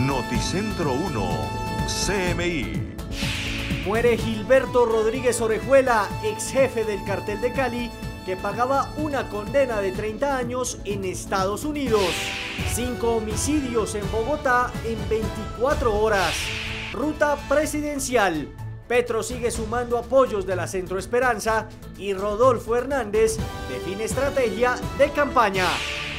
Noticentro 1, CMI. Muere Gilberto Rodríguez Orejuela, ex jefe del cartel de Cali, que pagaba una condena de 30 años en Estados Unidos. 5 homicidios en Bogotá en 24 horas. Ruta presidencial. Petro sigue sumando apoyos de la Centro Esperanza y Rodolfo Hernández define estrategia de campaña.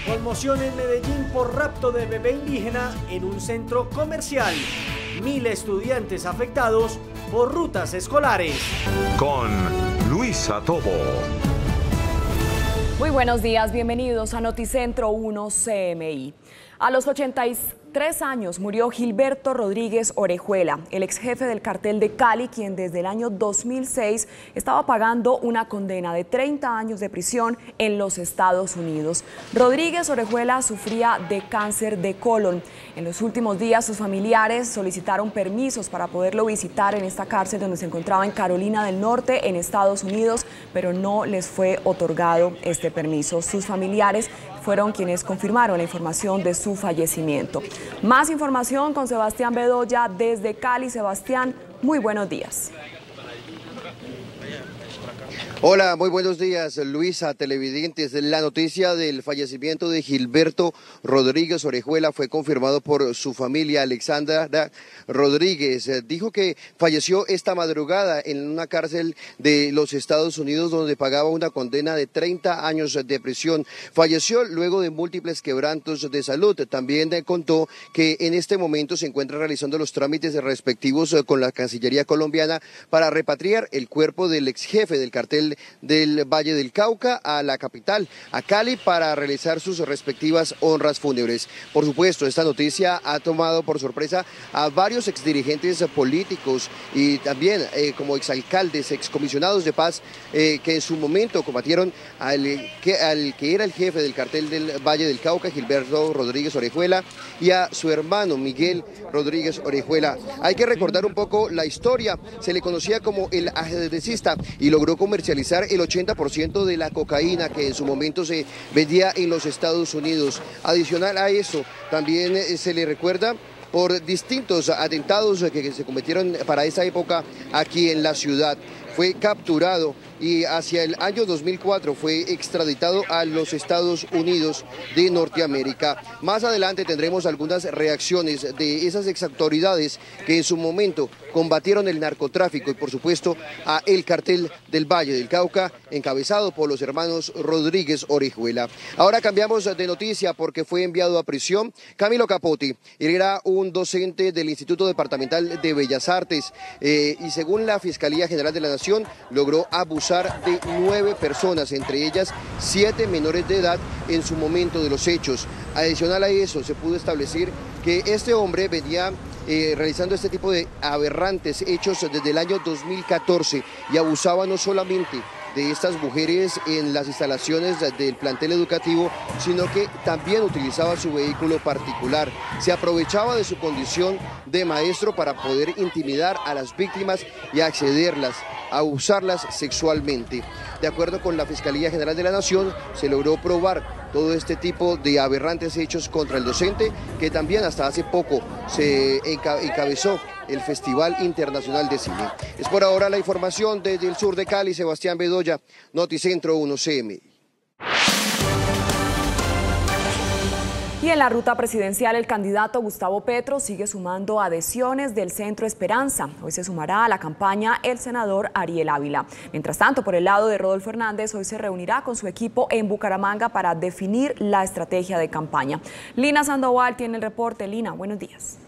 Conmoción en Medellín por rapto de bebé indígena en un centro comercial. 1000 estudiantes afectados por rutas escolares. Con Luisa Tobo. Muy buenos días, bienvenidos a Noticentro 1 CMI. A los 83 años murió Gilberto Rodríguez Orejuela, el ex jefe del cartel de Cali, quien desde el año 2006 estaba pagando una condena de 30 años de prisión en los Estados Unidos. Rodríguez Orejuela sufría de cáncer de colon. En los últimos días sus familiares solicitaron permisos para poderlo visitar en esta cárcel donde se encontraba en Carolina del Norte, en Estados Unidos, pero no les fue otorgado este permiso. Sus familiares fueron quienes confirmaron la información de su fallecimiento. Más información con Sebastián Bedoya desde Cali. Sebastián, muy buenos días. Hola, muy buenos días, Luisa, televidentes. La noticia del fallecimiento de Gilberto Rodríguez Orejuela fue confirmado por su familia. Alexandra Rodríguez dijo que falleció esta madrugada en una cárcel de los Estados Unidos donde pagaba una condena de 30 años de prisión. Falleció luego de múltiples quebrantos de salud. También contó que en este momento se encuentra realizando los trámites respectivos con la Cancillería colombiana para repatriar el cuerpo del ex jefe del cartel del Valle del Cauca a la capital, a Cali, para realizar sus respectivas honras fúnebres. Por supuesto, esta noticia ha tomado por sorpresa a varios exdirigentes políticos y también como exalcaldes, excomisionados de paz que en su momento combatieron al que era el jefe del cartel del Valle del Cauca, Gilberto Rodríguez Orejuela, y a su hermano Miguel Rodríguez Orejuela. Hay que recordar un poco la historia. Se le conocía como el ajedrecista y logró comercializar el 80% de la cocaína que en su momento se vendía en los Estados Unidos. Adicional a eso, también se le recuerda por distintos atentados que se cometieron para esa época aquí en la ciudad. Fue capturado y hacia el año 2004 fue extraditado a los Estados Unidos de Norteamérica. Más adelante tendremos algunas reacciones de esas exautoridades que en su momento combatieron el narcotráfico y por supuesto a el cartel del Valle del Cauca, encabezado por los hermanos Rodríguez Orejuela. Ahora cambiamos de noticia porque fue enviado a prisión Camilo Capote. Él era un docente del Instituto Departamental de Bellas Artes y según la Fiscalía General de la Nación logró abusar de 9 personas, entre ellas 7 menores de edad en su momento de los hechos. Adicional a eso, se pudo establecer que este hombre venía realizando este tipo de aberrantes hechos desde el año 2014 y abusaba no solamente de estas mujeres en las instalaciones del plantel educativo, sino que también utilizaba su vehículo particular. Se aprovechaba de su condición de maestro para poder intimidar a las víctimas y accederlas, a usarlas sexualmente. De acuerdo con la Fiscalía General de la Nación, se logró probar todo este tipo de aberrantes hechos contra el docente, que también hasta hace poco se encabezó el Festival Internacional de Cine. Es por ahora la información desde el sur de Cali. Sebastián Bedoya, Noticentro 1 CMI. Y en la ruta presidencial, el candidato Gustavo Petro sigue sumando adhesiones del Centro Esperanza. Hoy se sumará a la campaña el senador Ariel Ávila. Mientras tanto, por el lado de Rodolfo Hernández, hoy se reunirá con su equipo en Bucaramanga para definir la estrategia de campaña. Lina Sandoval tiene el reporte. Lina, buenos días.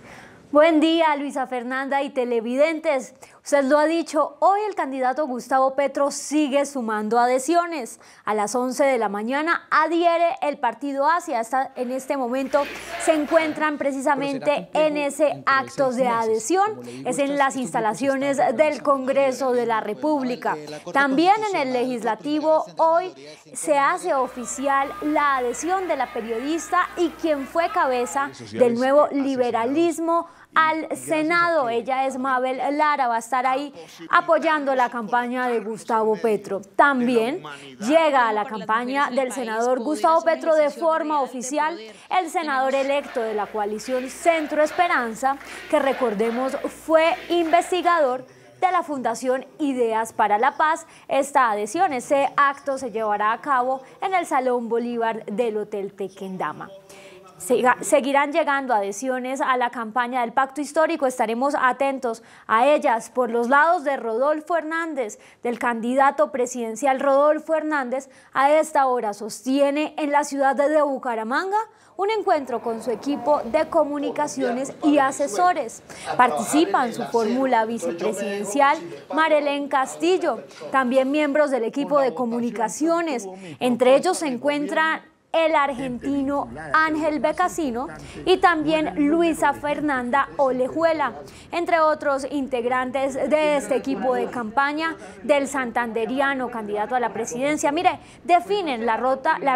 Buen día, Luisa Fernanda y televidentes. Usted lo ha dicho, hoy el candidato Gustavo Petro sigue sumando adhesiones. A las 11 de la mañana adhiere el partido Hacia. En este momento se encuentran precisamente en ese acto de adhesión. Es en las instalaciones del Congreso de la República. También en el Legislativo hoy se hace oficial la adhesión de la periodista y quien fue cabeza del nuevo liberalismo al Senado. Ella es Mabel Lara, va a estar ahí apoyando la campaña de Gustavo Petro. También llega a la campaña del senador Gustavo Petro de forma oficial el senador electo de la coalición Centro Esperanza, que recordemos fue investigador de la Fundación Ideas para la Paz. Esta adhesión, ese acto se llevará a cabo en el Salón Bolívar del Hotel Tequendama. Seguirán llegando adhesiones a la campaña del Pacto Histórico, estaremos atentos a ellas por los lados de Rodolfo Hernández, del candidato presidencial Rodolfo Hernández. A esta hora sostiene en la ciudad de Bucaramanga un encuentro con su equipo de comunicaciones y asesores. Participa en su fórmula vicepresidencial Marelén Castillo, también miembros del equipo de comunicaciones. Entre ellos se encuentran el argentino Ángel Becasino y también Luisa Fernanda Olejuela, entre otros integrantes de este equipo de campaña del santanderiano candidato a la presidencia. Mire, definen la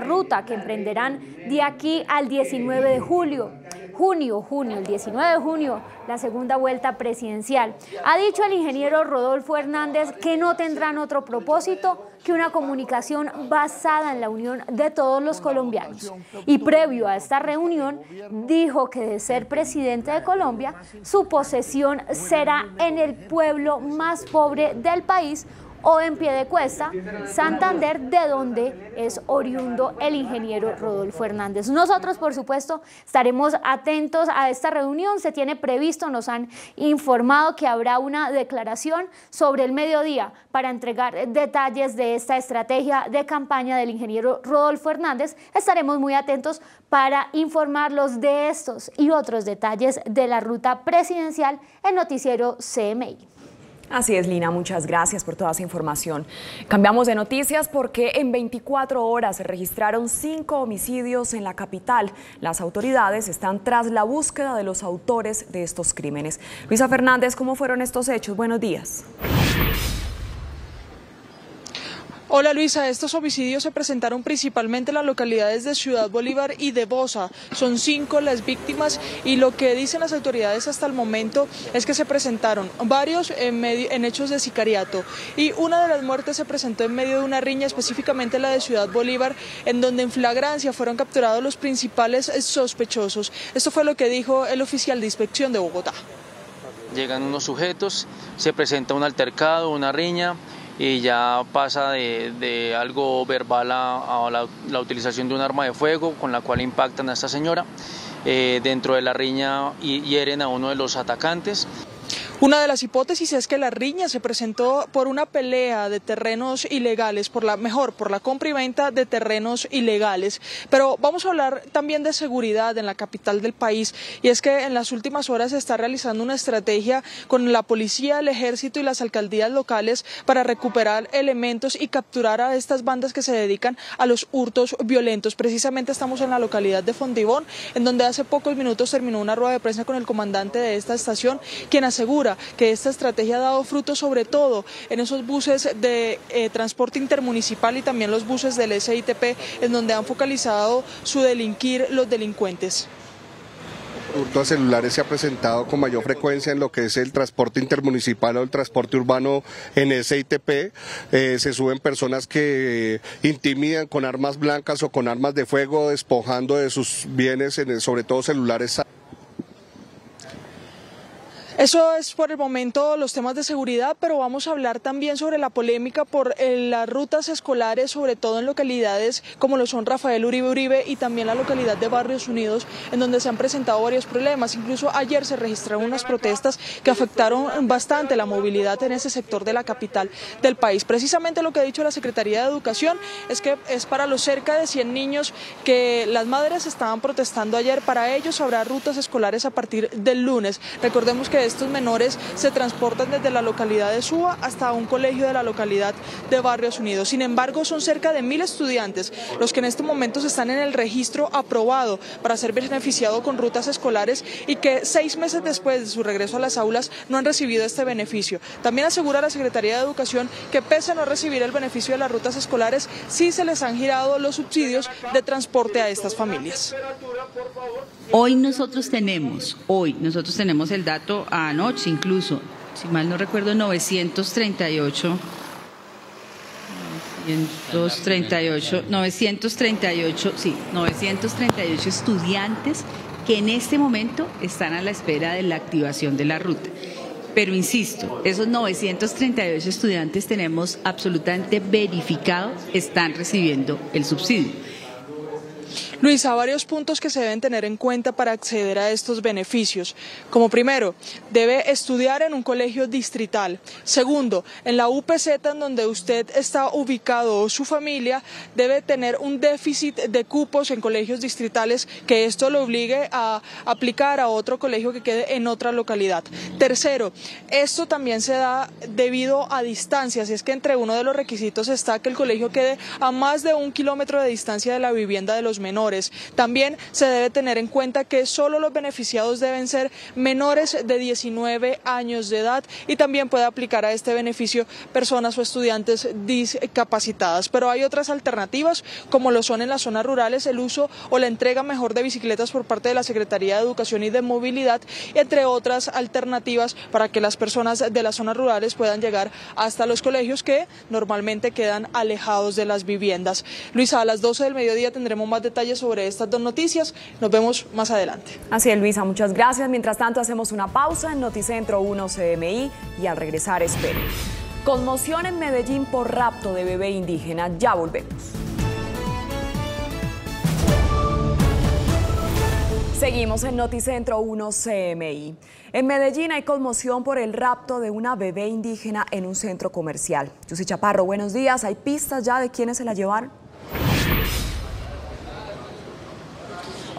ruta que emprenderán de aquí al 19 de junio, el 19 de junio, la segunda vuelta presidencial. Ha dicho el ingeniero Rodolfo Hernández que no tendrán otro propósito que una comunicación basada en la unión de todos los colombianos. Y previo a esta reunión, dijo que de ser presidente de Colombia, su posesión será en el pueblo más pobre del país, o en Piedecuesta, Santander, de donde es oriundo el ingeniero Rodolfo Hernández. Nosotros, por supuesto, estaremos atentos a esta reunión. Se tiene previsto, nos han informado que habrá una declaración sobre el mediodía para entregar detalles de esta estrategia de campaña del ingeniero Rodolfo Hernández. Estaremos muy atentos para informarlos de estos y otros detalles de la ruta presidencial en Noticiero CMI. Así es, Lina, muchas gracias por toda esa información. Cambiamos de noticias porque en 24 horas se registraron 5 homicidios en la capital. Las autoridades están tras la búsqueda de los autores de estos crímenes. Luisa Fernández, ¿cómo fueron estos hechos? Buenos días. Hola Luisa, estos homicidios se presentaron principalmente en las localidades de Ciudad Bolívar y de Bosa. Son 5 las víctimas y lo que dicen las autoridades hasta el momento es que se presentaron varios en hechos de sicariato, y una de las muertes se presentó en medio de una riña, específicamente la de Ciudad Bolívar, en donde en flagrancia fueron capturados los principales sospechosos. Esto fue lo que dijo el oficial de inspección de Bogotá. Llegan unos sujetos, se presenta un altercado, una riña, y ya pasa de algo verbal a la utilización de un arma de fuego con la cual impactan a esta señora. Dentro de la riña hieren a uno de los atacantes. Una de las hipótesis es que la riña se presentó por una pelea de terrenos ilegales, por la compra y venta de terrenos ilegales. Pero vamos a hablar también de seguridad en la capital del país, y es que en las últimas horas se está realizando una estrategia con la policía, el ejército y las alcaldías locales para recuperar elementos y capturar a estas bandas que se dedican a los hurtos violentos. Precisamente estamos en la localidad de Fontibón, en donde hace pocos minutos terminó una rueda de prensa con el comandante de esta estación, quien asegura que esta estrategia ha dado frutos, sobre todo en esos buses de transporte intermunicipal y también los buses del SITP, en donde han focalizado su delinquir los delincuentes. El hurto a celulares se ha presentado con mayor frecuencia en lo que es el transporte intermunicipal o el transporte urbano en SITP. Se suben personas que intimidan con armas blancas o con armas de fuego, despojando de sus bienes, sobre todo celulares. Eso es por el momento los temas de seguridad, pero vamos a hablar también sobre la polémica por las rutas escolares, sobre todo en localidades como lo son Rafael Uribe y también la localidad de Barrios Unidos, en donde se han presentado varios problemas. Incluso ayer se registraron unas protestas que afectaron bastante la movilidad en ese sector de la capital del país. Precisamente lo que ha dicho la Secretaría de Educación es que es para los cerca de 100 niños que las madres estaban protestando ayer. Para ellos habrá rutas escolares a partir del lunes. Recordemos que estos menores se transportan desde la localidad de Suba hasta un colegio de la localidad de Barrios Unidos. Sin embargo, son cerca de 1000 estudiantes los que en estos momentos están en el registro aprobado para ser beneficiado con rutas escolares, y que 6 meses después de su regreso a las aulas no han recibido este beneficio. También asegura la Secretaría de Educación que, pese a no recibir el beneficio de las rutas escolares, sí se les han girado los subsidios de transporte a estas familias. Hoy nosotros tenemos el dato anoche incluso, si mal no recuerdo, 938 estudiantes que en este momento están a la espera de la activación de la ruta. Pero insisto, esos 938 estudiantes tenemos absolutamente verificado están recibiendo el subsidio. Luisa, varios puntos que se deben tener en cuenta para acceder a estos beneficios. Como primero, debe estudiar en un colegio distrital. Segundo, en la UPZ en donde usted está ubicado o su familia, debe tener un déficit de cupos en colegios distritales que esto lo obligue a aplicar a otro colegio que quede en otra localidad. Tercero, esto también se da debido a distancias, y es que entre uno de los requisitos está que el colegio quede a más de 1 kilómetro de distancia de la vivienda de los menores. También se debe tener en cuenta que solo los beneficiados deben ser menores de 19 años de edad y también puede aplicar a este beneficio personas o estudiantes discapacitadas. Pero hay otras alternativas, como lo son en las zonas rurales el uso o la entrega mejor de bicicletas por parte de la Secretaría de Educación y de Movilidad, entre otras alternativas para que las personas de las zonas rurales puedan llegar hasta los colegios que normalmente quedan alejados de las viviendas. Luisa, a las 12 del mediodía tendremos más detalles sobre estas dos noticias. Nos vemos más adelante. Así es, Luisa, muchas gracias. Mientras tanto, hacemos una pausa en Noticentro 1 CMI y al regresar esperen. Conmoción en Medellín por rapto de bebé indígena. Ya volvemos. Seguimos en Noticentro 1 CMI. En Medellín hay conmoción por el rapto de una bebé indígena en un centro comercial. Yusi Chaparro, buenos días. ¿Hay pistas ya de quiénes se la llevaron?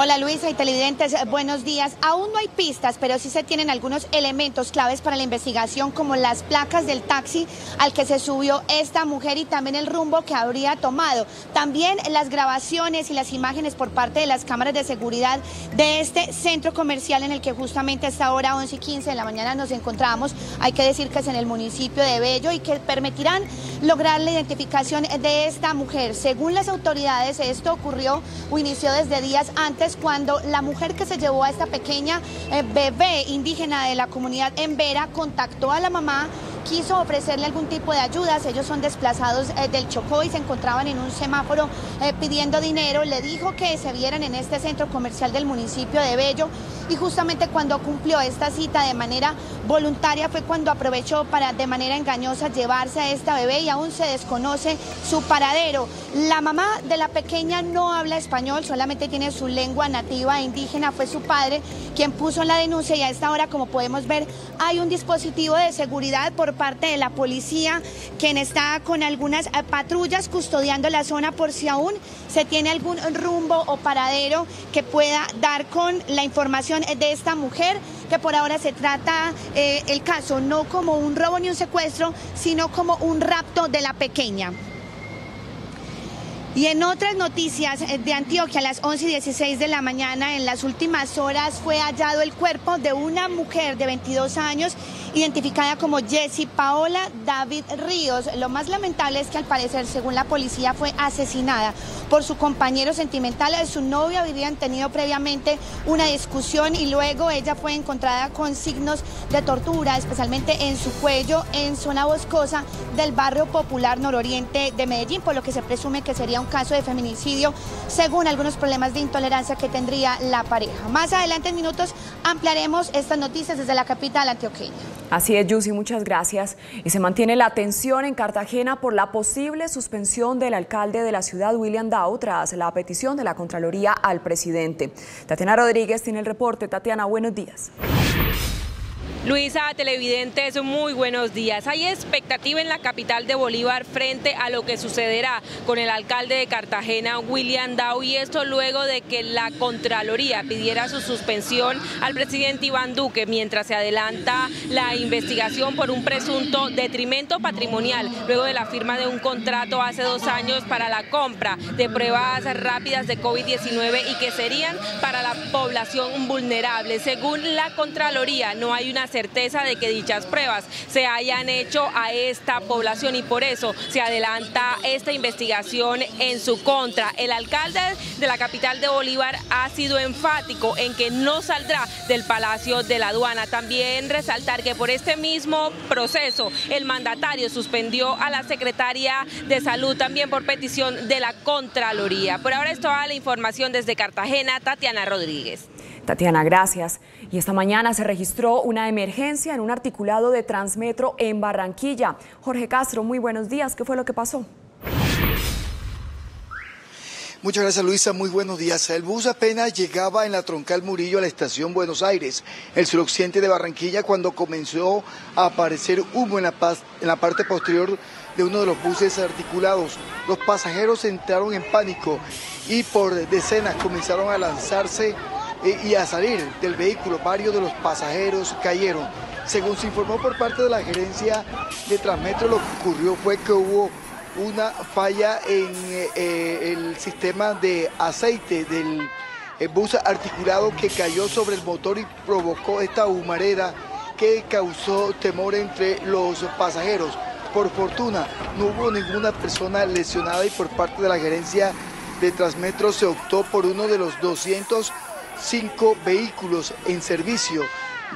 Hola Luisa y televidentes, buenos días. Aún no hay pistas, pero sí se tienen algunos elementos claves para la investigación, como las placas del taxi al que se subió esta mujer y también el rumbo que habría tomado. También las grabaciones y las imágenes por parte de las cámaras de seguridad de este centro comercial en el que justamente a esta hora 11:15 de la mañana nos encontramos. Hay que decir que es en el municipio de Bello y que permitirán lograr la identificación de esta mujer. Según las autoridades, esto ocurrió o inició desde días antes, cuando la mujer que se llevó a esta pequeña bebé indígena de la comunidad en Vera contactó a la mamá, quiso ofrecerle algún tipo de ayudas. Ellos son desplazados del Chocó y se encontraban en un semáforo pidiendo dinero. Le dijo que se vieran en este centro comercial del municipio de Bello, y justamente cuando cumplió esta cita de manera voluntaria fue cuando aprovechó para de manera engañosa llevarse a esta bebé, y aún se desconoce su paradero. La mamá de la pequeña no habla español, solamente tiene su lengua nativa indígena. Fue su padre quien puso la denuncia, y a esta hora, como podemos ver, hay un dispositivo de seguridad por parte de la policía, quien está con algunas patrullas custodiando la zona por si aún se tiene algún rumbo o paradero que pueda dar con la información de esta mujer, que por ahora se trata el caso no como un robo ni un secuestro, sino como un rapto de la pequeña. Y en otras noticias de Antioquia, a las 11:16 de la mañana, en las últimas horas fue hallado el cuerpo de una mujer de 22 años, identificada como Jessie Paola David Ríos. Lo más lamentable es que al parecer, según la policía, fue asesinada por su compañero sentimental. Su novio habrían tenido previamente una discusión y luego ella fue encontrada con signos de tortura, especialmente en su cuello, en zona boscosa del barrio popular nororiente de Medellín, por lo que se presume que sería un caso de feminicidio, según algunos problemas de intolerancia que tendría la pareja. Más adelante en minutos ampliaremos estas noticias desde la capital antioqueña. Así es, Yusi, muchas gracias. Y se mantiene la tensión en Cartagena por la posible suspensión del alcalde de la ciudad, William Dow, tras la petición de la Contraloría al presidente. Tatiana Rodríguez tiene el reporte. Tatiana, buenos días. Luisa, televidentes, muy buenos días. Hay expectativa en la capital de Bolívar frente a lo que sucederá con el alcalde de Cartagena, William Dow, y esto luego de que la Contraloría pidiera su suspensión al presidente Iván Duque mientras se adelanta la investigación por un presunto detrimento patrimonial, luego de la firma de un contrato hace 2 años para la compra de pruebas rápidas de COVID-19 y que serían para la población vulnerable. Según la Contraloría, no hay una certeza de que dichas pruebas se hayan hecho a esta población y por eso se adelanta esta investigación en su contra. El alcalde de la capital de Bolívar ha sido enfático en que no saldrá del Palacio de la Aduana. También resaltar que por este mismo proceso el mandatario suspendió a la secretaria de Salud también por petición de la Contraloría. Por ahora es toda la información desde Cartagena, Tatiana Rodríguez. Tatiana, gracias. Y esta mañana se registró una emergencia en un articulado de Transmetro en Barranquilla. Jorge Castro, muy buenos días. ¿Qué fue lo que pasó? Muchas gracias, Luisa. Muy buenos días. El bus apenas llegaba en la troncal Murillo a la estación Buenos Aires, el suroccidente de Barranquilla, cuando comenzó a aparecer humo en la parte posterior de uno de los buses articulados. Los pasajeros entraron en pánico y por decenas comenzaron a lanzarse y a salir del vehículo. Varios de los pasajeros cayeron. Según se informó por parte de la gerencia de Transmetro, lo que ocurrió fue que hubo una falla en el sistema de aceite del bus articulado que cayó sobre el motor y provocó esta humareda que causó temor entre los pasajeros. Por fortuna no hubo ninguna persona lesionada y por parte de la gerencia de Transmetro se optó por uno de los 205 vehículos en servicio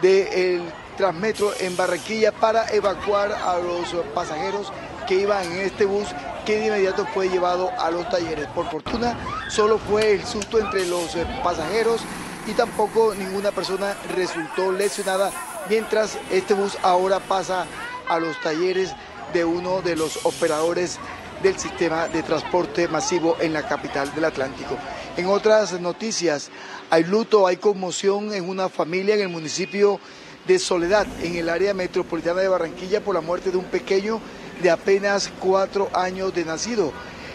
del Transmetro en Barranquilla para evacuar a los pasajeros que iban en este bus, que de inmediato fue llevado a los talleres. Por fortuna solo fue el susto entre los pasajeros y tampoco ninguna persona resultó lesionada, mientras este bus ahora pasa a los talleres de uno de los operadores del sistema de transporte masivo en la capital del Atlántico. En otras noticias, hay luto, hay conmoción en una familia en el municipio de Soledad, en el área metropolitana de Barranquilla, por la muerte de un pequeño de apenas 4 años de nacido.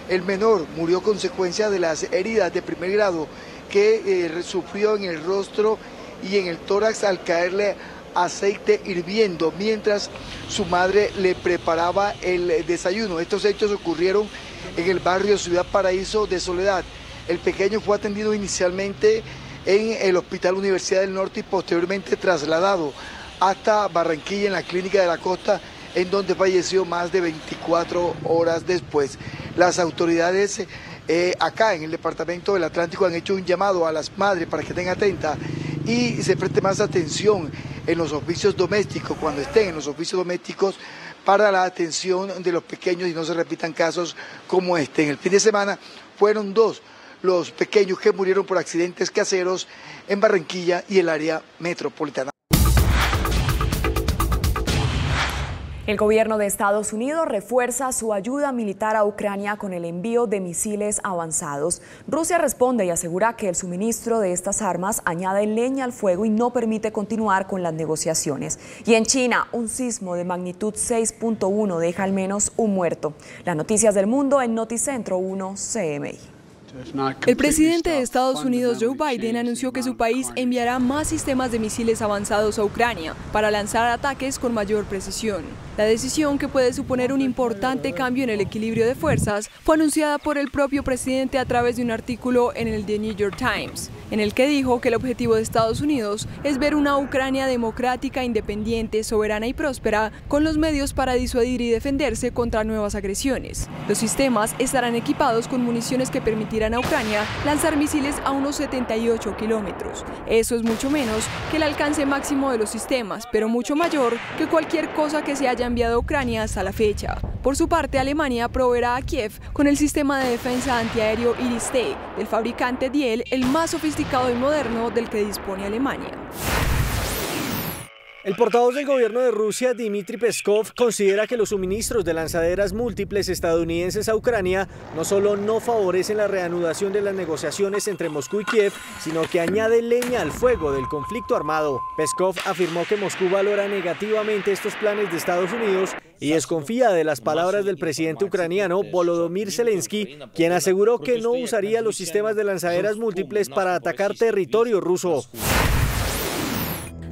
El menor murió consecuencia de las heridas de primer grado que sufrió en el rostro y en el tórax al caerle aceite hirviendo mientras su madre le preparaba el desayuno. Estos hechos ocurrieron en el barrio Ciudad Paraíso de Soledad. El pequeño fue atendido inicialmente en el Hospital Universidad del Norte y posteriormente trasladado hasta Barranquilla en la Clínica de la Costa, en donde falleció más de 24 horas después. Las autoridades acá en el departamento del Atlántico han hecho un llamado a las madres para que estén atentas y se preste más atención en los oficios domésticos, cuando estén en los oficios domésticos, para la atención de los pequeños y no se repitan casos como este. En el fin de semana fueron 2 los pequeños que murieron por accidentes caseros en Barranquilla y el área metropolitana. El gobierno de Estados Unidos refuerza su ayuda militar a Ucrania con el envío de misiles avanzados. Rusia responde y asegura que el suministro de estas armas añade leña al fuego y no permite continuar con las negociaciones. Y en China, un sismo de magnitud 6.1 deja al menos un muerto. Las noticias del mundo en Noticentro 1 CMI. El presidente de Estados Unidos, Joe Biden, anunció que su país enviará más sistemas de misiles avanzados a Ucrania para lanzar ataques con mayor precisión. La decisión, que puede suponer un importante cambio en el equilibrio de fuerzas, fue anunciada por el propio presidente a través de un artículo en el The New York Times, en el que dijo que el objetivo de Estados Unidos es ver una Ucrania democrática, independiente, soberana y próspera, con los medios para disuadir y defenderse contra nuevas agresiones. Los sistemas estarán equipados con municiones que permitirán a Ucrania lanzar misiles a unos 78 kilómetros. Eso es mucho menos que el alcance máximo de los sistemas, pero mucho mayor que cualquier cosa que se haya enviado a Ucrania hasta la fecha. Por su parte, Alemania proveerá a Kiev con el sistema de defensa antiaéreo Iris-T del fabricante Diehl, el más sofisticado y moderno del que dispone Alemania. El portavoz del gobierno de Rusia, Dmitry Peskov, considera que los suministros de lanzaderas múltiples estadounidenses a Ucrania no solo no favorecen la reanudación de las negociaciones entre Moscú y Kiev, sino que añade leña al fuego del conflicto armado. Peskov afirmó que Moscú valora negativamente estos planes de Estados Unidos y desconfía de las palabras del presidente ucraniano Volodymyr Zelensky, quien aseguró que no usaría los sistemas de lanzaderas múltiples para atacar territorio ruso.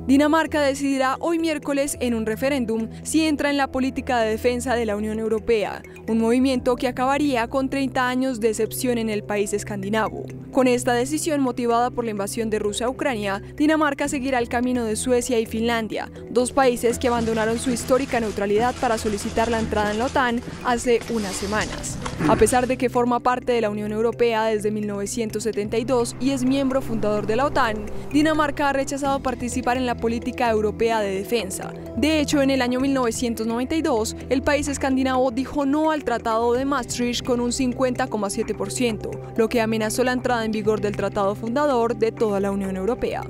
Dinamarca decidirá hoy miércoles en un referéndum si entra en la política de defensa de la Unión Europea, un movimiento que acabaría con 30 años de excepción en el país escandinavo. Con esta decisión motivada por la invasión de Rusia a Ucrania, Dinamarca seguirá el camino de Suecia y Finlandia, dos países que abandonaron su histórica neutralidad para solicitar la entrada en la OTAN hace unas semanas. A pesar de que forma parte de la Unión Europea desde 1972 y es miembro fundador de la OTAN, Dinamarca ha rechazado participar en la política europea de defensa. De hecho, en el año 1992, el país escandinavo dijo no al Tratado de Maastricht con un 50,7%, lo que amenazó la entrada en vigor del tratado fundador de toda la Unión Europea.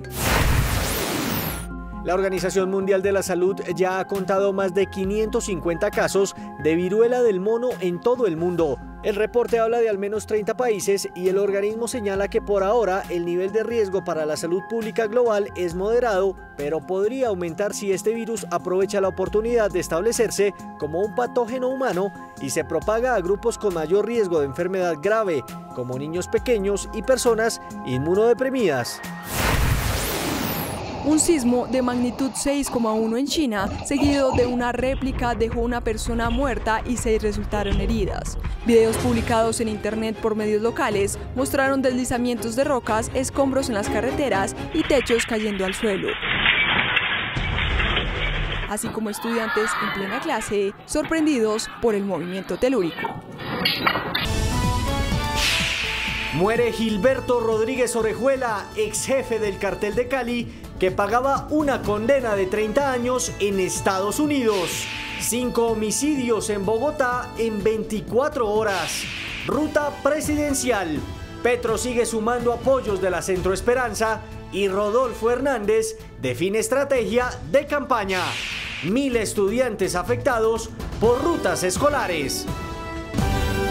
La Organización Mundial de la Salud ya ha contado más de 550 casos de viruela del mono en todo el mundo. El reporte habla de al menos 30 países y el organismo señala que por ahora el nivel de riesgo para la salud pública global es moderado, pero podría aumentar si este virus aprovecha la oportunidad de establecerse como un patógeno humano y se propaga a grupos con mayor riesgo de enfermedad grave, como niños pequeños y personas inmunodeprimidas. Un sismo de magnitud 6,1 en China, seguido de una réplica, dejó una persona muerta y 6 resultaron heridas. Videos publicados en internet por medios locales mostraron deslizamientos de rocas, escombros en las carreteras y techos cayendo al suelo. Así como estudiantes en plena clase, sorprendidos por el movimiento telúrico. Muere Gilberto Rodríguez Orejuela, ex jefe del cartel de Cali, que pagaba una condena de 30 años en Estados Unidos. 5 homicidios en Bogotá en 24 horas. Ruta presidencial. Petro sigue sumando apoyos de la Centro Esperanza y Rodolfo Hernández define estrategia de campaña. 1000 estudiantes afectados por rutas escolares.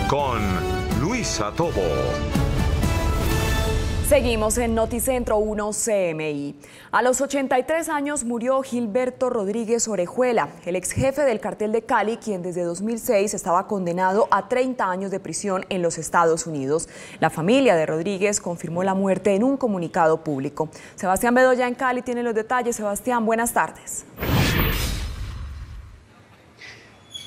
Con Luisa Tobo. Seguimos en Noticentro 1 CMI. A los 83 años murió Gilberto Rodríguez Orejuela, el ex jefe del cartel de Cali, quien desde 2006 estaba condenado a 30 años de prisión en los Estados Unidos. La familia de Rodríguez confirmó la muerte en un comunicado público. Sebastián Bedoya en Cali tiene los detalles. Sebastián, buenas tardes.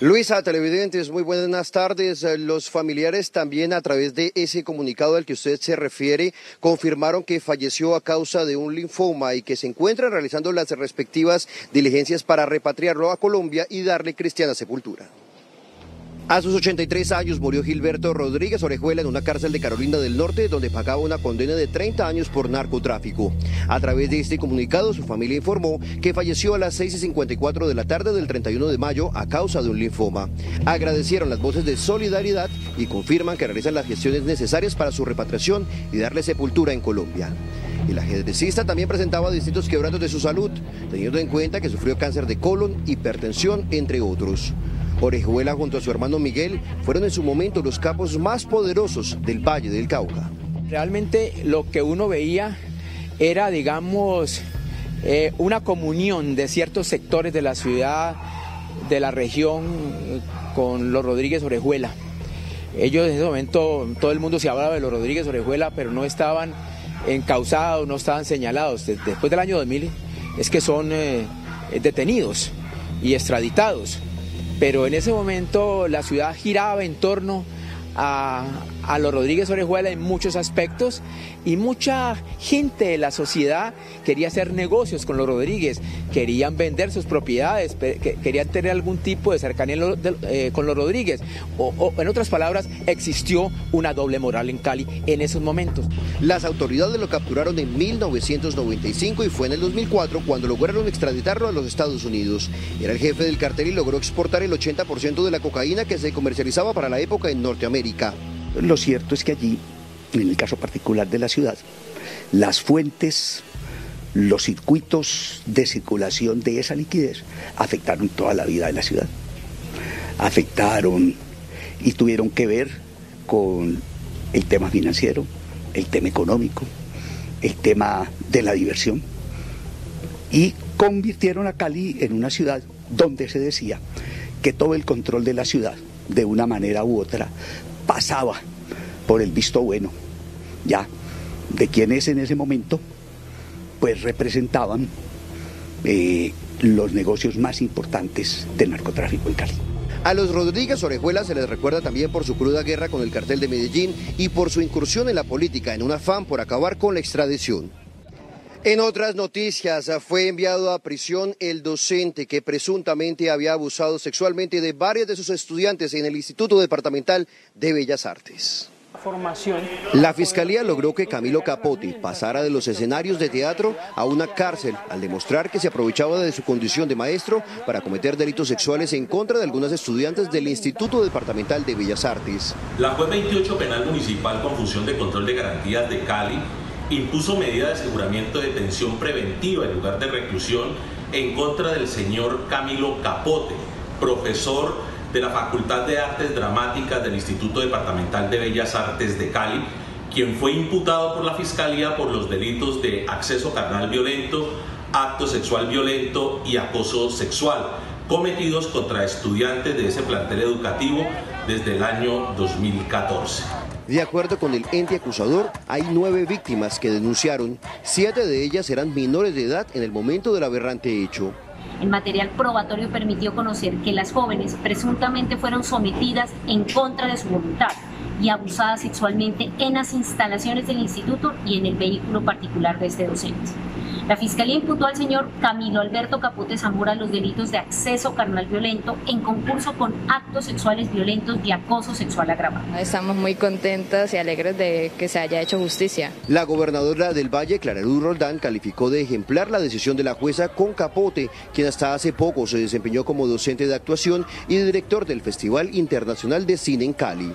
Luisa, televidentes, muy buenas tardes. Los familiares también, a través de ese comunicado al que usted se refiere, confirmaron que falleció a causa de un linfoma y que se encuentra realizando las respectivas diligencias para repatriarlo a Colombia y darle cristiana sepultura. A sus 83 años murió Gilberto Rodríguez Orejuela en una cárcel de Carolina del Norte, donde pagaba una condena de 30 años por narcotráfico. A través de este comunicado, su familia informó que falleció a las 6:54 de la tarde del 31 de mayo a causa de un linfoma. Agradecieron las voces de solidaridad y confirman que realizan las gestiones necesarias para su repatriación y darle sepultura en Colombia. El ajedrecista también presentaba distintos quebrantos de su salud, teniendo en cuenta que sufrió cáncer de colon, hipertensión, entre otros. Orejuela junto a su hermano Miguel fueron en su momento los capos más poderosos del Valle del Cauca. Realmente lo que uno veía era, digamos, una comunión de ciertos sectores de la ciudad, de la región, con los Rodríguez Orejuela. Ellos en ese momento, todo el mundo se hablaba de los Rodríguez Orejuela, pero no estaban encausados, no estaban señalados. Después del año 2000 es que son detenidos y extraditados. Pero en ese momento la ciudad giraba en torno a los Rodríguez Orejuela en muchos aspectos y mucha gente de la sociedad quería hacer negocios con los Rodríguez, querían vender sus propiedades, querían tener algún tipo de cercanía con los Rodríguez o en otras palabras existió una doble moral en Cali en esos momentos. Las autoridades lo capturaron en 1995 y fue en el 2004 cuando lograron extraditarlo a los Estados Unidos. Era el jefe del cartel y logró exportar el 80% de la cocaína que se comercializaba para la época en Norteamérica. Lo cierto es que allí, en el caso particular de la ciudad, las fuentes, los circuitos de circulación de esa liquidez afectaron toda la vida de la ciudad. Afectaron y tuvieron que ver con el tema financiero, el tema económico, el tema de la diversión y convirtieron a Cali en una ciudad donde se decía que todo el control de la ciudad, de una manera u otra, pasaba por el visto bueno, ya, de quienes en ese momento, pues representaban los negocios más importantes del narcotráfico en Cali. A los Rodríguez Orejuela se les recuerda también por su cruda guerra con el cartel de Medellín y por su incursión en la política en un afán por acabar con la extradición. En otras noticias, fue enviado a prisión el docente que presuntamente había abusado sexualmente de varios de sus estudiantes en el Instituto Departamental de Bellas Artes. La Fiscalía logró que Camilo Capote pasara de los escenarios de teatro a una cárcel al demostrar que se aprovechaba de su condición de maestro para cometer delitos sexuales en contra de algunas estudiantes del Instituto Departamental de Bellas Artes. La Juez 28 Penal Municipal con función de control de garantías de Cali impuso medida de aseguramiento de detención preventiva en lugar de reclusión en contra del señor Camilo Capote, profesor de la Facultad de Artes Dramáticas del Instituto Departamental de Bellas Artes de Cali, quien fue imputado por la Fiscalía por los delitos de acceso carnal violento, acto sexual violento y acoso sexual, cometidos contra estudiantes de ese plantel educativo desde el año 2014. De acuerdo con el ente acusador, hay 9 víctimas que denunciaron. 7 de ellas eran menores de edad en el momento del aberrante hecho. El material probatorio permitió conocer que las jóvenes presuntamente fueron sometidas en contra de su voluntad y abusadas sexualmente en las instalaciones del instituto y en el vehículo particular de este docente. La Fiscalía imputó al señor Camilo Alberto Capote Zamora los delitos de acceso carnal violento en concurso con actos sexuales violentos y acoso sexual agravado. Estamos muy contentas y alegres de que se haya hecho justicia. La gobernadora del Valle, Clara Luz Roldán, calificó de ejemplar la decisión de la jueza con Capote, quien hasta hace poco se desempeñó como docente de actuación y director del Festival Internacional de Cine en Cali.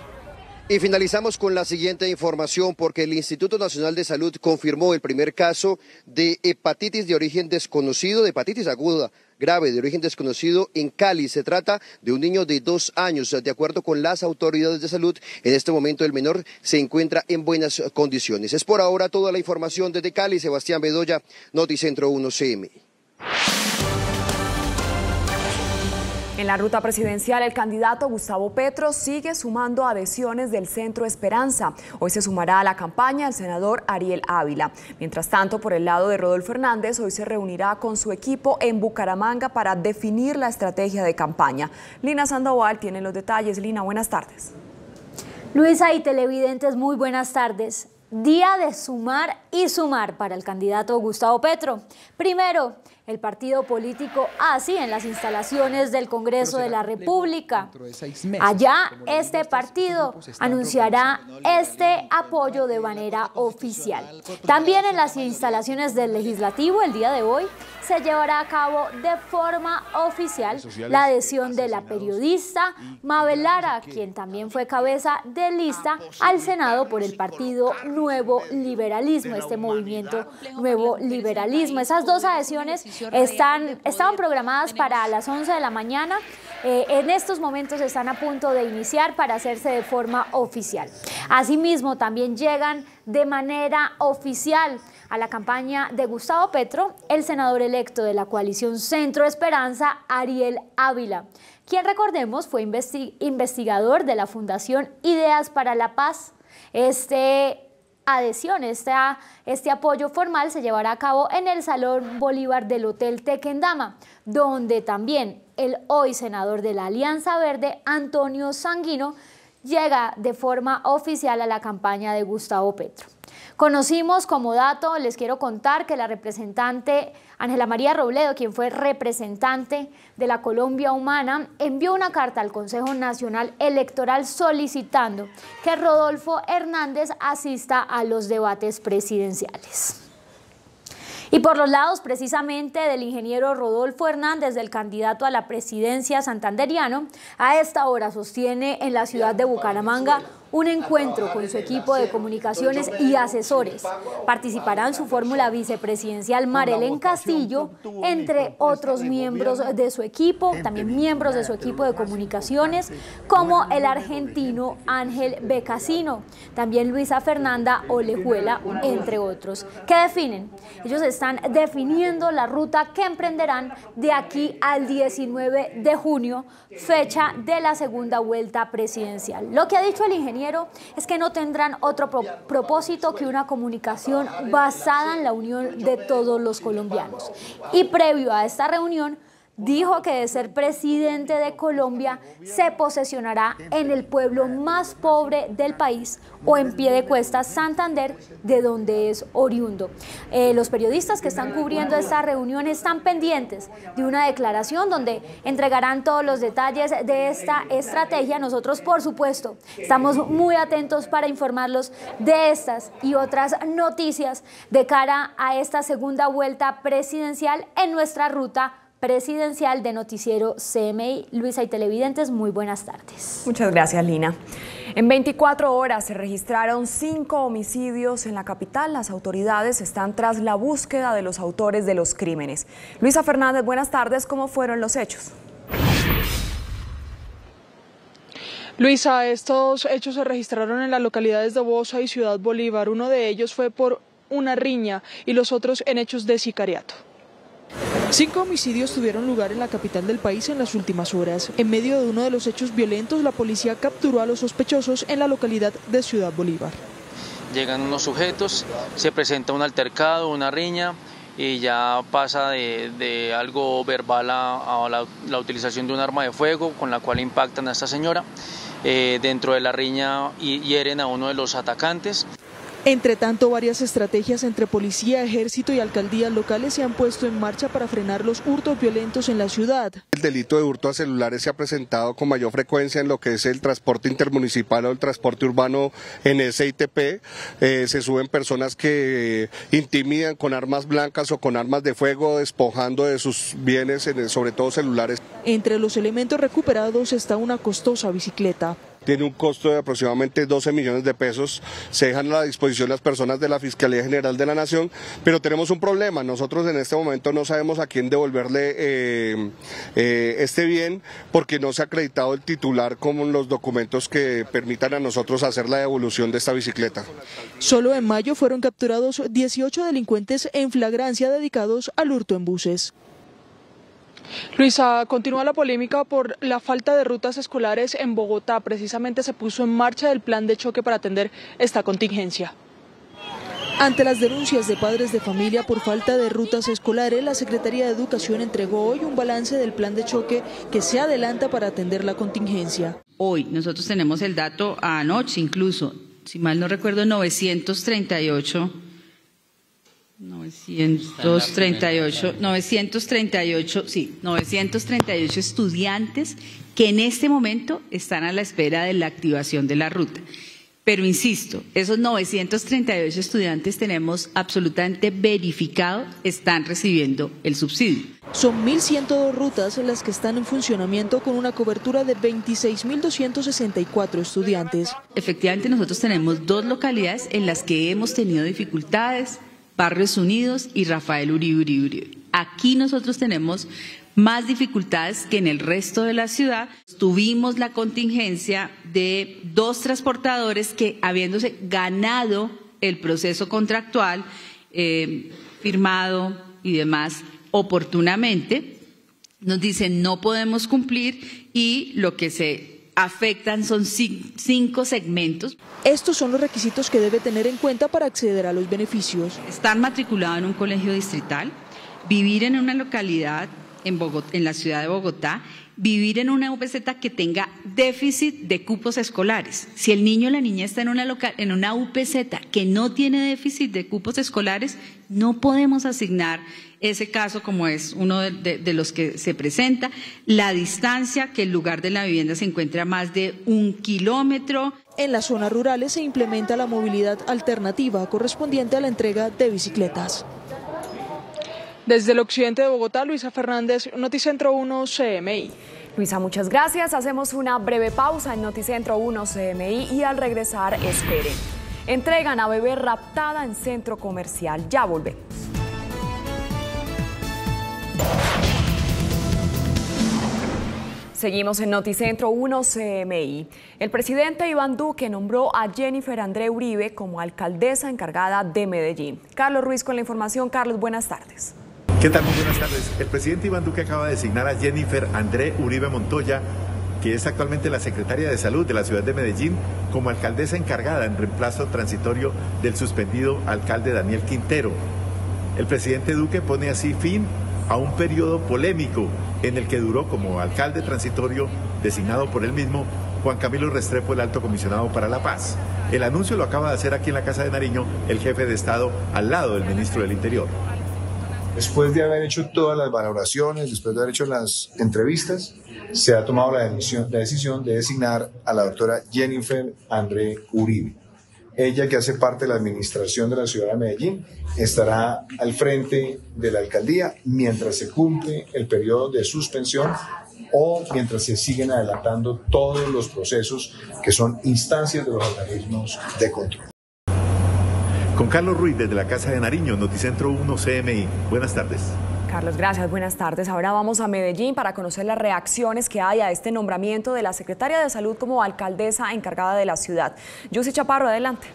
Y finalizamos con la siguiente información porque el Instituto Nacional de Salud confirmó el primer caso de hepatitis de origen desconocido, de hepatitis aguda grave de origen desconocido en Cali. Se trata de un niño de 2 años. De acuerdo con las autoridades de salud, en este momento el menor se encuentra en buenas condiciones. Es por ahora toda la información desde Cali. Sebastián Bedoya, Noticentro 1 CM. En la ruta presidencial, el candidato Gustavo Petro sigue sumando adhesiones del Centro Esperanza. Hoy se sumará a la campaña el senador Ariel Ávila. Mientras tanto, por el lado de Rodolfo Hernández, hoy se reunirá con su equipo en Bucaramanga para definir la estrategia de campaña. Lina Sandoval tiene los detalles. Lina, buenas tardes. Luisa y televidentes, muy buenas tardes. Día de sumar y sumar para el candidato Gustavo Petro. Primero, el partido político ASI en las instalaciones del Congreso de la República. Allá este partido anunciará este apoyo de manera oficial. También en las instalaciones del Legislativo el día de hoy se llevará a cabo de forma oficial la adhesión de la periodista Mabel Lara, quien también fue cabeza de lista al Senado por el partido Nuevo Liberalismo, este movimiento Nuevo Liberalismo. Esas dos adhesiones estaban programadas para las 11 de la mañana. En estos momentos están a punto de iniciar para hacerse de forma oficial. Asimismo, también llegan de manera oficial a la campaña de Gustavo Petro el senador electo de la coalición Centro Esperanza, Ariel Ávila, quien, recordemos, fue investigador de la Fundación Ideas para la Paz. Este apoyo formal se llevará a cabo en el Salón Bolívar del Hotel Tequendama, donde también el hoy senador de la Alianza Verde, Antonio Sanguino, llega de forma oficial a la campaña de Gustavo Petro. Conocimos como dato, les quiero contar que la representante Ángela María Robledo, quien fue representante de la Colombia Humana, envió una carta al Consejo Nacional Electoral solicitando que Rodolfo Hernández asista a los debates presidenciales. Y por los lados precisamente del ingeniero Rodolfo Hernández, del candidato a la presidencia santanderiano, a esta hora sostiene en la ciudad de Bucaramanga un encuentro con su equipo de comunicaciones y asesores. Participará en su fórmula vicepresidencial Marelén Castillo, entre otros miembros de su equipo, también miembros de su equipo de comunicaciones, como el argentino Ángel Becasino, también Luisa Fernanda Olejuela, entre otros. ¿Qué definen? Ellos están definiendo la ruta que emprenderán de aquí al 19 de junio, fecha de la segunda vuelta presidencial. Lo que ha dicho el ingeniero ingeniero, es que no tendrán otro propósito que una comunicación basada en la unión de todos los colombianos. Y previo a esta reunión, dijo que de ser presidente de Colombia se posesionará en el pueblo más pobre del país o en Piedecuesta, Santander, de donde es oriundo. Los periodistas que están cubriendo esta reunión están pendientes de una declaración donde entregarán todos los detalles de esta estrategia. Nosotros, por supuesto, estamos muy atentos para informarlos de estas y otras noticias de cara a esta segunda vuelta presidencial en nuestra ruta presidencial de Noticiero CMI. Luisa y televidentes, muy buenas tardes. Muchas gracias, Lina. En 24 horas se registraron 5 homicidios en la capital. Las autoridades están tras la búsqueda de los autores de los crímenes. Luisa Fernández, buenas tardes. ¿Cómo fueron los hechos? Luisa, estos hechos se registraron en las localidades de Bosa y Ciudad Bolívar. Uno de ellos fue por una riña y los otros en hechos de sicariato. 5 homicidios tuvieron lugar en la capital del país en las últimas horas. En medio de uno de los hechos violentos, la policía capturó a los sospechosos en la localidad de Ciudad Bolívar. Llegan unos sujetos, se presenta un altercado, una riña, y ya pasa de algo verbal a la utilización de un arma de fuego, con la cual impactan a esta señora. Dentro de la riña hieren a uno de los atacantes. Entre tanto, varias estrategias entre policía, ejército y alcaldías locales se han puesto en marcha para frenar los hurtos violentos en la ciudad. El delito de hurto a celulares se ha presentado con mayor frecuencia en lo que es el transporte intermunicipal o el transporte urbano en SITP. Se suben personas que intimidan con armas blancas o con armas de fuego, despojando de sus bienes, sobre todo celulares. Entre los elementos recuperados está una costosa bicicleta. Tiene un costo de aproximadamente 12 millones de pesos, se dejan a la disposición las personas de la Fiscalía General de la Nación, pero tenemos un problema. Nosotros en este momento no sabemos a quién devolverle este bien, porque no se ha acreditado el titular con los documentos que permitan a nosotros hacer la devolución de esta bicicleta. Solo en mayo fueron capturados 18 delincuentes en flagrancia dedicados al hurto en buses. Luisa, continúa la polémica por la falta de rutas escolares en Bogotá. Precisamente se puso en marcha el plan de choque para atender esta contingencia. Ante las denuncias de padres de familia por falta de rutas escolares, la Secretaría de Educación entregó hoy un balance del plan de choque que se adelanta para atender la contingencia. Hoy nosotros tenemos el dato anoche incluso, si mal no recuerdo, 938 estudiantes que en este momento están a la espera de la activación de la ruta. Pero insisto, esos 938 estudiantes tenemos absolutamente verificado, están recibiendo el subsidio. Son 1.102 rutas las que están en funcionamiento con una cobertura de 26.264 estudiantes. Efectivamente, nosotros tenemos 2 localidades en las que hemos tenido dificultades, Barrios Unidos y Rafael Uribe. Aquí nosotros tenemos más dificultades que en el resto de la ciudad. Tuvimos la contingencia de 2 transportadores que, habiéndose ganado el proceso contractual, firmado y demás oportunamente, nos dicen no podemos cumplir y lo que se afectan son 5 segmentos. Estos son los requisitos que debe tener en cuenta para acceder a los beneficios. Estar matriculado en un colegio distrital, vivir en una localidad en la ciudad de Bogotá, vivir en una UPZ que tenga déficit de cupos escolares. Si el niño o la niña está en una UPZ que no tiene déficit de cupos escolares, no podemos asignar ese caso como es uno de los que se presenta. La distancia, que el lugar de la vivienda se encuentra a más de 1 kilómetro. En las zonas rurales se implementa la movilidad alternativa correspondiente a la entrega de bicicletas. Desde el occidente de Bogotá, Luisa Fernández, Noticentro 1 CMI. Luisa, muchas gracias. Hacemos una breve pausa en Noticentro 1 CMI y al regresar, esperen. Entregan a bebé raptada en centro comercial. Ya volvemos. Seguimos en Noticentro 1 CMI. El presidente Iván Duque nombró a Jennifer André Uribe como alcaldesa encargada de Medellín. Carlos Ruiz con la información. Carlos, buenas tardes. ¿Qué tal? Muy buenas tardes. El presidente Iván Duque acaba de designar a Jennifer André Uribe Montoya que es actualmente la secretaria de Salud de la ciudad de Medellín, como alcaldesa encargada en reemplazo transitorio del suspendido alcalde Daniel Quintero. El presidente Duque pone así fin a un periodo polémico en el que duró como alcalde transitorio, designado por él mismo, Juan Camilo Restrepo, el alto comisionado para la paz. El anuncio lo acaba de hacer aquí en la Casa de Nariño el jefe de Estado al lado del ministro del Interior. Después de haber hecho todas las valoraciones, después de haber hecho las entrevistas, se ha tomado la decisión de designar a la doctora Jennifer André Uribe. Ella, que hace parte de la administración de la ciudad de Medellín, estará al frente de la alcaldía mientras se cumple el periodo de suspensión o mientras se siguen adelantando todos los procesos que son instancias de los organismos de control. Con Carlos Ruiz desde la Casa de Nariño, Noticentro 1 CMI. Buenas tardes. Carlos, gracias. Buenas tardes. Ahora vamos a Medellín para conocer las reacciones que hay a este nombramiento de la secretaria de Salud como alcaldesa encargada de la ciudad. Yussi Chaparro, adelante.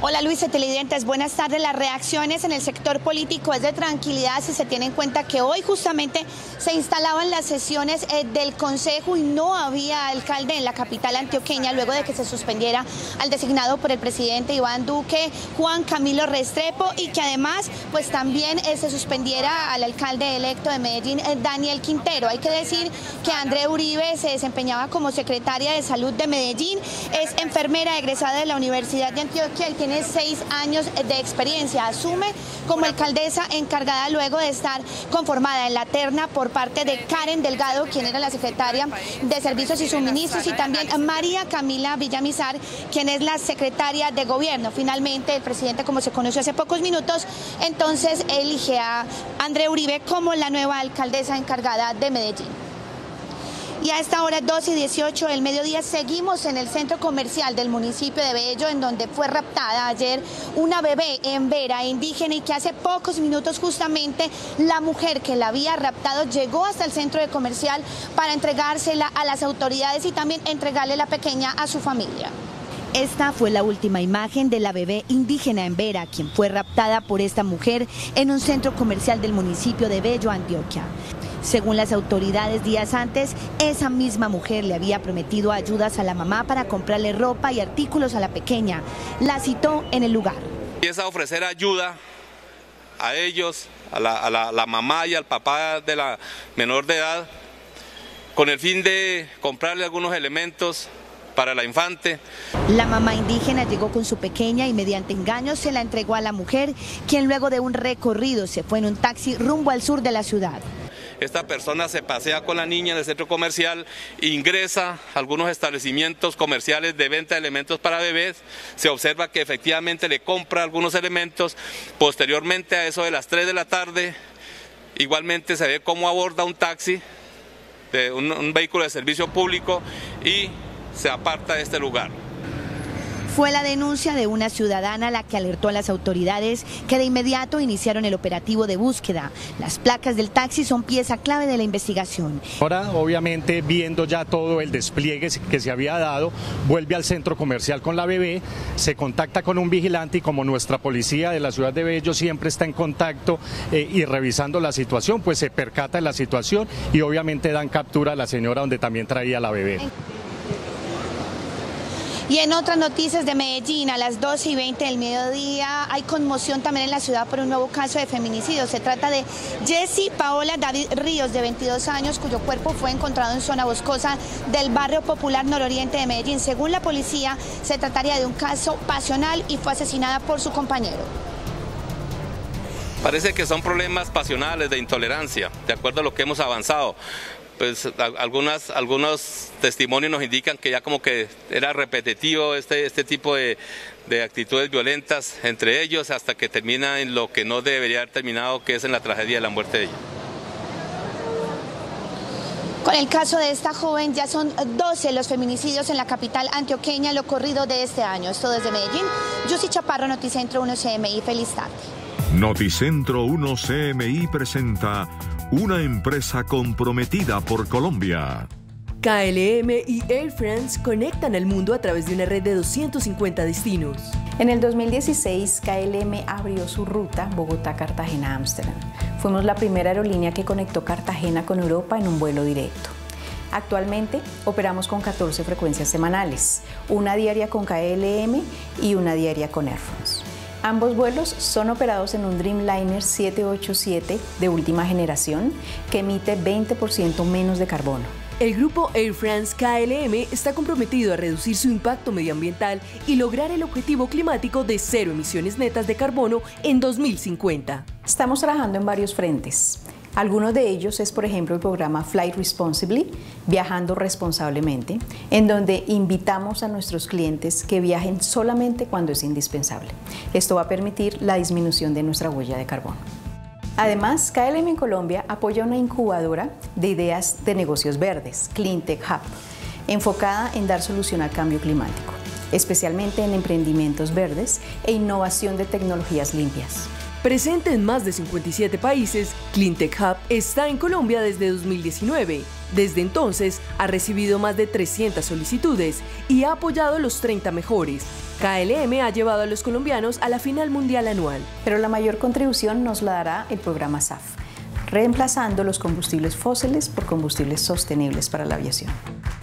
Hola Luisa, televidentes, buenas tardes. Las reacciones en el sector político es de tranquilidad si se tiene en cuenta que hoy justamente se instalaban las sesiones del Consejo y no había alcalde en la capital antioqueña luego de que se suspendiera al designado por el presidente Iván Duque, Juan Camilo Restrepo, y que además pues también se suspendiera al alcalde electo de Medellín, Daniel Quintero. Hay que decir que André Uribe se desempeñaba como secretaria de Salud de Medellín, es enfermera egresada de la Universidad de Antioquia y tiene 6 años de experiencia. Asume como alcaldesa encargada luego de estar conformada en la terna por parte de Karen Delgado, quien era la secretaria de Servicios y Suministros, y también María Camila Villamizar, quien es la secretaria de Gobierno. Finalmente, el presidente, como se conoció hace pocos minutos, entonces elige a André Uribe como la nueva alcaldesa encargada de Medellín. Y a esta hora 2:18 del mediodía seguimos en el centro comercial del municipio de Bello, en donde fue raptada ayer una bebé en Vera, indígena, y que hace pocos minutos justamente la mujer que la había raptado llegó hasta el centro comercial para entregársela a las autoridades y también entregarle la pequeña a su familia. Esta fue la última imagen de la bebé indígena en Vera, quien fue raptada por esta mujer en un centro comercial del municipio de Bello, Antioquia. Según las autoridades, días antes, esa misma mujer le había prometido ayudas a la mamá para comprarle ropa y artículos a la pequeña. La citó en el lugar. Empieza a ofrecer ayuda a ellos, a la mamá y al papá de la menor de edad, con el fin de comprarle algunos elementos para la infante. La mamá indígena llegó con su pequeña y mediante engaños se la entregó a la mujer, quien luego de un recorrido se fue en un taxi rumbo al sur de la ciudad. Esta persona se pasea con la niña en el centro comercial, ingresa a algunos establecimientos comerciales de venta de elementos para bebés, se observa que efectivamente le compra algunos elementos. Posteriormente, a eso de las 3 de la tarde, igualmente se ve cómo aborda un taxi, de un vehículo de servicio público, y se aparta de este lugar. Fue la denuncia de una ciudadana la que alertó a las autoridades, que de inmediato iniciaron el operativo de búsqueda. Las placas del taxi son pieza clave de la investigación. Ahora, obviamente, viendo ya todo el despliegue que se había dado, vuelve al centro comercial con la bebé, se contacta con un vigilante y como nuestra policía de la ciudad de Bello siempre está en contacto y revisando la situación, pues se percata de la situación y obviamente dan captura a la señora donde también traía la bebé. Y en otras noticias de Medellín, a las 12:20 del mediodía, hay conmoción también en la ciudad por un nuevo caso de feminicidio. Se trata de Jessie Paola David Ríos, de 22 años, cuyo cuerpo fue encontrado en zona boscosa del barrio popular nororiente de Medellín. Según la policía, se trataría de un caso pasional y fue asesinada por su compañero. Parece que son problemas pasionales de intolerancia, de acuerdo a lo que hemos avanzado. Pues algunos testimonios nos indican que ya como que era repetitivo este tipo de actitudes violentas entre ellos, hasta que termina en lo que no debería haber terminado, que es en la tragedia de la muerte de ella. Con el caso de esta joven, ya son 12 los feminicidios en la capital antioqueña en lo corrido de este año. Esto desde Medellín. Yussi Chaparro, Noticentro 1 CMI. Feliz tarde. Noticentro 1 CMI presenta una empresa comprometida por Colombia. KLM y Air France conectan al mundo a través de una red de 250 destinos. En el 2016, KLM abrió su ruta Bogotá-Cartagena-Ámsterdam. Fuimos la primera aerolínea que conectó Cartagena con Europa en un vuelo directo. Actualmente operamos con 14 frecuencias semanales, una diaria con KLM y una diaria con Air France. Ambos vuelos son operados en un Dreamliner 787 de última generación que emite 20% menos de carbono. El grupo Air France KLM está comprometido a reducir su impacto medioambiental y lograr el objetivo climático de 0 emisiones netas de carbono en 2050. Estamos trabajando en varios frentes. Algunos de ellos es, por ejemplo, el programa Fly Responsibly, Viajando Responsablemente, en donde invitamos a nuestros clientes que viajen solamente cuando es indispensable. Esto va a permitir la disminución de nuestra huella de carbono. Además, KLM en Colombia apoya una incubadora de ideas de negocios verdes, Cleantech Hub, enfocada en dar solución al cambio climático, especialmente en emprendimientos verdes e innovación de tecnologías limpias. Presente en más de 57 países, Cleantech Hub está en Colombia desde 2019. Desde entonces, ha recibido más de 300 solicitudes y ha apoyado los 30 mejores. KLM ha llevado a los colombianos a la final mundial anual. Pero la mayor contribución nos la dará el programa SAF, reemplazando los combustibles fósiles por combustibles sostenibles para la aviación.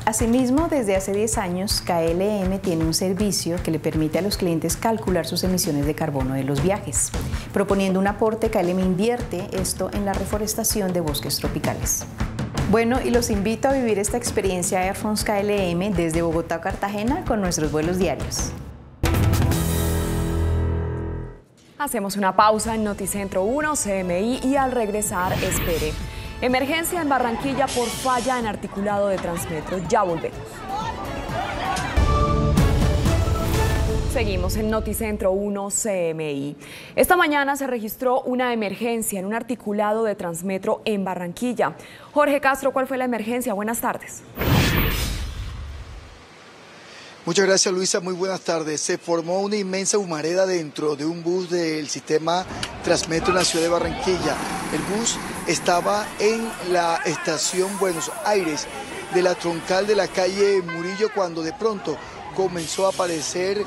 Asimismo, desde hace 10 años, KLM tiene un servicio que le permite a los clientes calcular sus emisiones de carbono de los viajes. Proponiendo un aporte, KLM invierte esto en la reforestación de bosques tropicales. Bueno, y los invito a vivir esta experiencia Air France KLM desde Bogotá a Cartagena con nuestros vuelos diarios. Hacemos una pausa en Noticentro 1 CMI y al regresar, espere. Emergencia en Barranquilla por falla en articulado de Transmetro. Ya volvemos. Seguimos en Noticentro 1 CMI. Esta mañana se registró una emergencia en un articulado de Transmetro en Barranquilla. Jorge Castro, ¿cuál fue la emergencia? Buenas tardes. Muchas gracias, Luisa. Muy buenas tardes. Se formó una inmensa humareda dentro de un bus del sistema Transmetro en la ciudad de Barranquilla. El bus estaba en la estación Buenos Aires de la troncal de la calle Murillo cuando de pronto comenzó a aparecer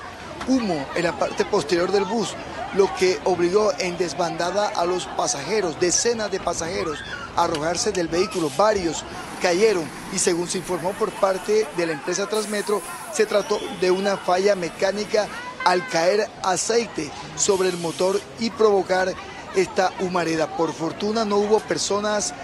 humo en la parte posterior del bus, lo que obligó en desbandada a los pasajeros, decenas de pasajeros, a arrojarse del vehículo. Varios cayeron y según se informó por parte de la empresa Transmetro, se trató de una falla mecánica al caer aceite sobre el motor y provocar esta humareda. Por fortuna no hubo personas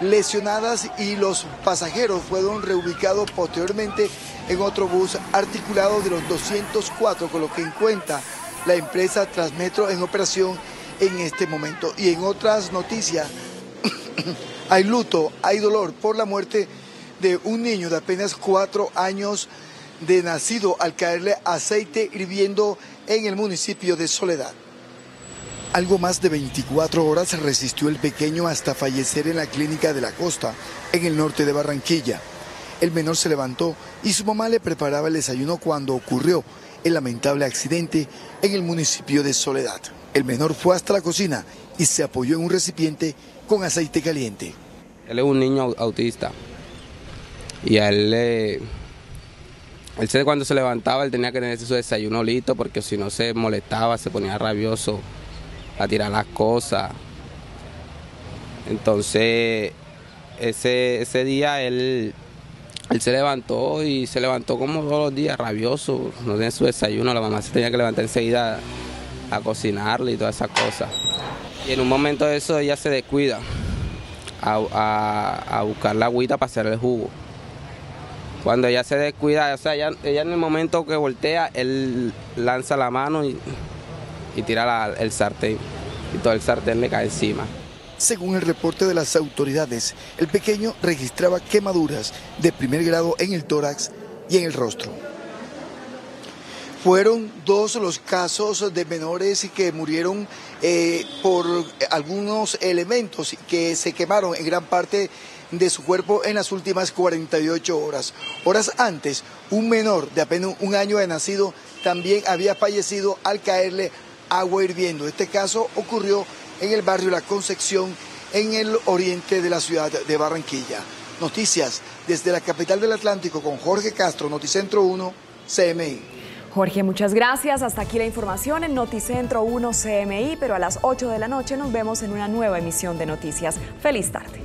lesionadas y los pasajeros fueron reubicados posteriormente en otro bus articulado de los 204, con lo que en cuenta la empresa Transmetro en operación en este momento. Y en otras noticias, hay luto, hay dolor por la muerte de un niño de apenas 4 años de nacido al caerle aceite hirviendo en el municipio de Soledad. Algo más de 24 horas resistió el pequeño hasta fallecer en la clínica de la Costa, en el norte de Barranquilla. El menor se levantó y su mamá le preparaba el desayuno cuando ocurrió el lamentable accidente en el municipio de Soledad. El menor fue hasta la cocina y se apoyó en un recipiente con aceite caliente. Él es un niño autista y a él cuando se levantaba él tenía que tener su desayuno listo porque si no se molestaba, se ponía rabioso a tirar las cosas. Entonces ese día él se levantó y se levantó como todos los días rabioso, no tenía su desayuno, la mamá se tenía que levantar enseguida a cocinarle y todas esas cosas. Y en un momento de eso ella se descuida a buscar la agüita para hacer el jugo. Cuando ella se descuida, o sea, ella en el momento que voltea, él lanza la mano y tira el sartén y todo el sartén le cae encima. Según el reporte de las autoridades, el pequeño registraba quemaduras de primer grado en el tórax y en el rostro. Fueron 2 los casos de menores que murieron por algunos elementos que se quemaron en gran parte de su cuerpo en las últimas 48 horas. Horas antes, un menor de apenas 1 año de nacido también había fallecido al caerle agua hirviendo. Este caso ocurrió en el barrio La Concepción, en el oriente de la ciudad de Barranquilla. Noticias Desde la capital del Atlántico, con Jorge Castro, Noticentro 1, CMI. Jorge, muchas gracias. Hasta aquí la información en Noticentro 1 CMI, pero a las 8 de la noche nos vemos en una nueva emisión de noticias. Feliz tarde.